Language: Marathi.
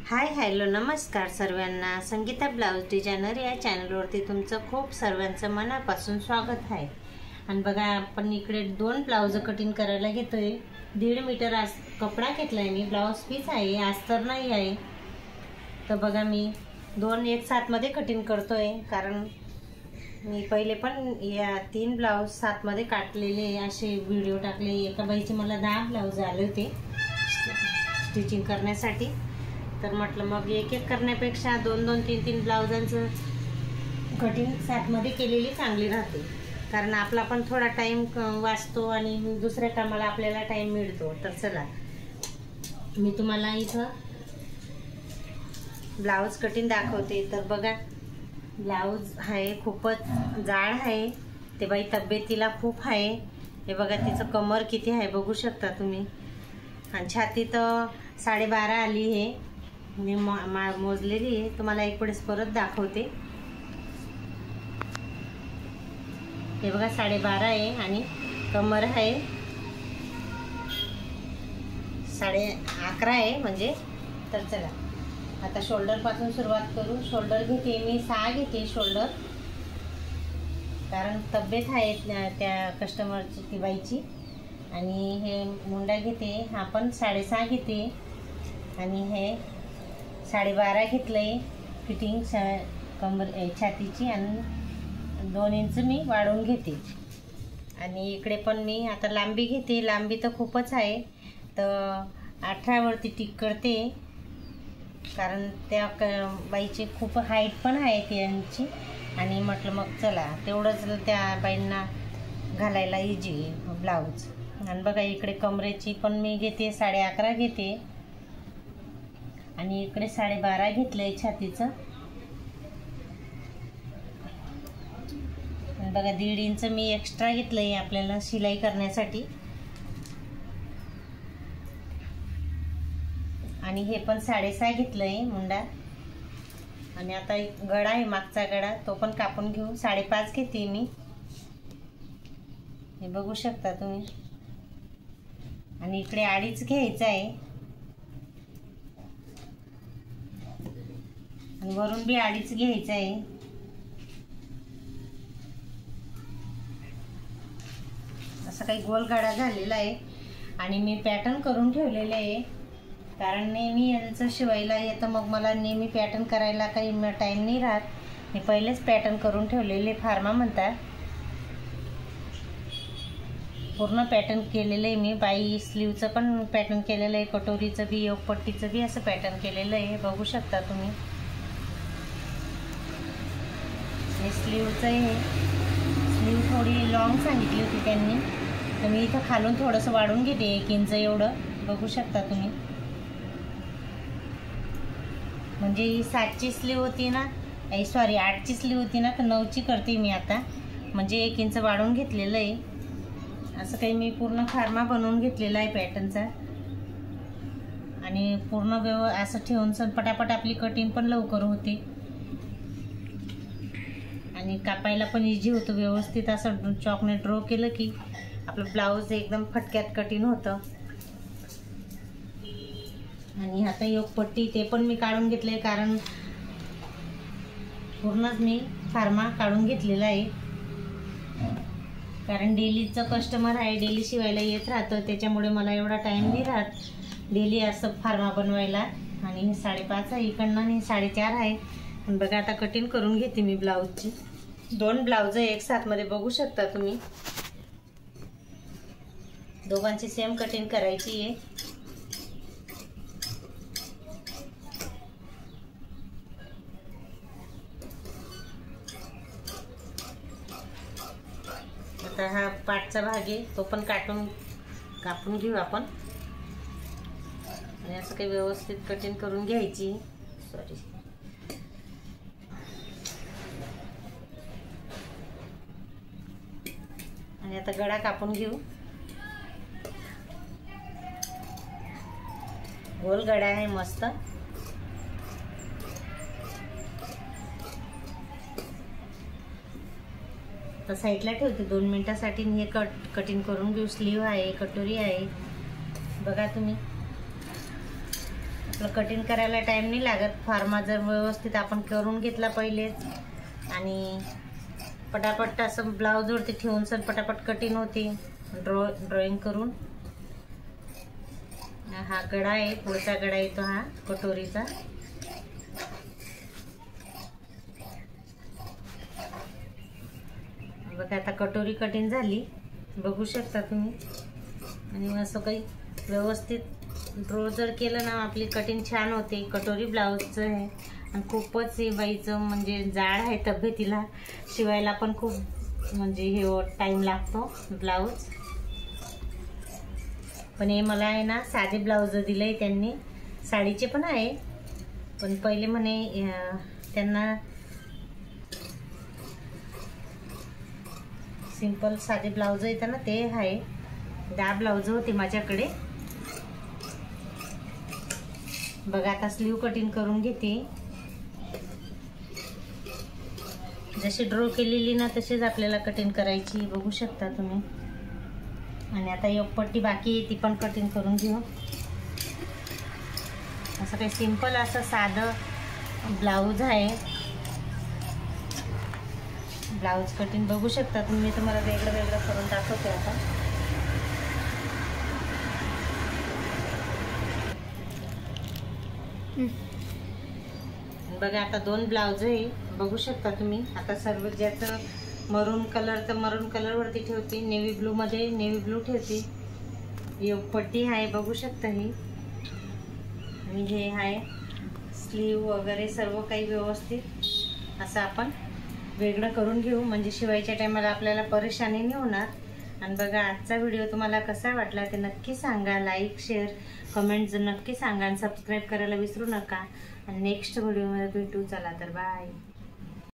हाय हॅलो नमस्कार सर्वांना। संगीता ब्लाउज डिझायनर या चॅनलवरती तुमचं खूप सर्वांचं मनापासून स्वागत आहे। आणि बघा आपण इकडे 2 ब्लाउज कटिंग करायला घेतोय। 1.5 मीटर कपडा घेतलाय मी। ब्लाउज पीस आहे, अस्तर नाही आहे। तर बघा मी 2 एक साथ मध्ये कटिंग करतोय, कारण मी पहिले पण या 3 ब्लाउज साथ मध्ये काटलेले असे व्हिडिओ टाकले। एका बाईचे मला 10 ब्लाउज आले होते स्टिचिंग करण्यासाठी। तर म्हटलं मग एक एक करण्यापेक्षा 2-2, 3-3 ब्लाउजांचं कटिंग साथ मध्ये केलेली चांगली राहते, कारण आपला पण थोडा टाइम वाचतो आणि दुसऱ्या कामाला आपल्याला टाइम मिळतो। तर चला मी तुम्हाला इथं ब्लाउज कटिंग दाखवते। तर बघा ब्लाउज आहे खूपच जाड आहे, ते बाई तब्येतीला खूप आहे। हे बघा तिचं कमर किती आहे बघू शकता तुम्ही, आणि छाती तर 12.5 आली आहे। मी मोजलेली आहे, तुम्हाला एक वेळेस परत दाखवते। हे बघा 12.5 आहे आणि कमर आहे 11.5 आहे म्हणजे। तर चला आता शोल्डर पासून सुरुवात करू। शोल्डर घेते मी 6 घेते शोल्डर, कारण तब्येत आहे त्या कस्टमरची ती बाईची। आणि हे मुंडा घेते, हा पण 6.5 घेते, आणि हे 12.5 घेतलंय फिटिंग कमर छातीची, आणि 2 इंच मी वाढवून घेते। आणि इकडे पण मी आता लांबी घेते। लांबी तर खूपच आहे, तर 18 वरती टिक करते, कारण त्या बाईची खूप हाईट पण आहे त्यांची। आणि म्हटलं मग चला तेवढंच त्या बाईंना घालायला इजी ब्लाऊज। आणि बघा इकडे कमरेची पण मी घेते 11.5 घेते, आणि इकडे 12.5 घेतलंय छातीचं। आणि बघा 1.5 इंच मी एक्स्ट्रा घेतलंय आपल्याला शिलाई करण्यासाठी। आणि हे पण 6.5 घेतलंय मुंडा। आणि आता एक गळा आहे मागचा गळा, तो पण कापून घेऊ। 5.5 घेते मी, हे बघू शकता तुम्ही। आणि इकडे 2.5 घ्यायचा आहे, आणि वरून बी 2.5 घ्यायचा आहे। असं काही गोल गळा झालेला आहे, आणि मी पॅटर्न करून ठेवलेले आहे, कारण नेहमी यांचं शिवायला येतं, मग मला नेहमी पॅटर्न करायला काही टाइम नाही राहत। मी पहिलेच पॅटर्न करून ठेवलेले, फार्मा म्हणतात। पूर्ण पॅटर्न केलेलं आहे मी। बाई स्लीवचं पण पॅटर्न केलेलं आहे, कटोरीचं बी, योगपट्टीचं बी असं पॅटर्न केलेलं आहे, बघू शकता तुम्ही। हे स्लीवचं आहे, स्लीव थोडी लॉंग सांगितली होती त्यांनी, तर मी इथं खालून थोडंसं वाढून घेते 1 इंच एवढं, बघू शकता तुम्ही। म्हणजे ही 7ची स्लीव होती ना, सॉरी 8ची स्लीव होती ना, तर 9ची करते मी आता, म्हणजे 1 इंच वाढवून घेतलेलं आहे। असं काही मी पूर्ण फार्मा बनवून घेतलेला आहे पॅटर्नचा, आणि पूर्ण असं ठेवून पटापट आपली कटिंग पण लवकर होते, आणि कापायला पण इझी होतं व्यवस्थित। असं चॉकने ड्रॉ केलं की आपलं ब्लाऊज एकदम फटक्यात कटिंग होतं। आणि आता योगपट्टी ते पण मी काढून घेतले, कारण पूर्णच मी फार्मा काढून घेतलेला आहे, कारण डेलीचं कस्टमर आहे, डेली शिवायला येत राहतं, त्याच्यामुळे मला एवढा टाइम नाही राहत डेली असं फार्मा बनवायला। आणि 5.5 आहे इकडनं, आणि 4.5 आहे। पण बघा आता कटिंग करून घेते मी ब्लाऊजची। 2 ब्लाऊज एक साथ मध्ये बघू शकता तुम्ही, दोघांची सेम कटिंग करायची आहे। आता हा पाठचा भाग आहे, तो पण कापून घेऊ आपण, आणि असं काही व्यवस्थित कटिंग करून घ्यायची। सॉरी, आणि आता गळा कापून घेऊ। गोल गळा आहे मस्त। तर साईडला ठेवते 2 मिनिटासाठी, हे कटिंग करून घेऊ। स्लीव आहे, कटोरी आहे, बघा तुम्ही। आपलं कटिंग करायला टाइम नाही लागत. फार्मा जर व्यवस्थित आपण करून घेतला पहिलेच आणि पटापट असं ब्लाऊजवरती ठेवून सर पटापट कटिंग होते. ड्रॉइंग करून हा गळा आहे, पुढचा गळा येतो हा कटोरीचा. बघा आता कटोरी कटिंग झाली, बघू शकता तुम्ही. आणि असं काही व्यवस्थित ड्रॉ जर केलं ना आपली कटिंग छान होते. कटोरी ब्लाऊजचं आहे आणि खूपच हे बाईचं म्हणजे जाड आहे, तब्येतीला शिवायला पण खूप म्हणजे हे टाइम लागतो ब्लाऊज. पण हे मला आहे ना साधे ब्लाऊज दिले त्यांनी. साडीचे पण आहे पण पहिले म्हणे त्यांना सिंपल साधे ब्लाऊज येतात ना ते आहे. 10 ब्लाऊज होते माझ्याकडे. बघा आता स्लीव कटिंग करून घेते. जशी ड्रॉ केलेली ना तशीच आपल्याला कटिंग करायची, बघू शकता तुम्ही. आणि आता एक पट्टी बाकी आहे ती पण कटिंग करून घेऊ. असं काही सिंपल असं साधं ब्लाऊज आहे. ब्लाऊज कटिंग बघू शकता तुम्ही. तुम्हाला वेगळं वेगळं करून दाखवते आता. बघा आता 2 ब्लाऊज आहे, बघू शकता तुम्ही. आता सर्व ज्याचं मरून कलर तर मरून कलरवरती ठेवते, नेव्ही ब्लू मध्ये नेव्ही ब्लू ठेवते. एक पट्टी आहे बघू शकता ही. आणि हे आहे स्लीव वगैरे सर्व काही व्यवस्थित असं आपण वेगळं करून घेऊ म्हणजे शिवायच्या टायमाला आपल्याला परेशानी नाही होणार. आणि बघा आजचा व्हिडिओ तुम्हाला कसा वाटला ते नक्की सांगा. लाईक शेअर कमेंट नक्की सांगा आणि सबस्क्राईब करायला विसरू नका. आणि नेक्स्ट व्हिडिओमध्ये भेटू. चला तर बाय.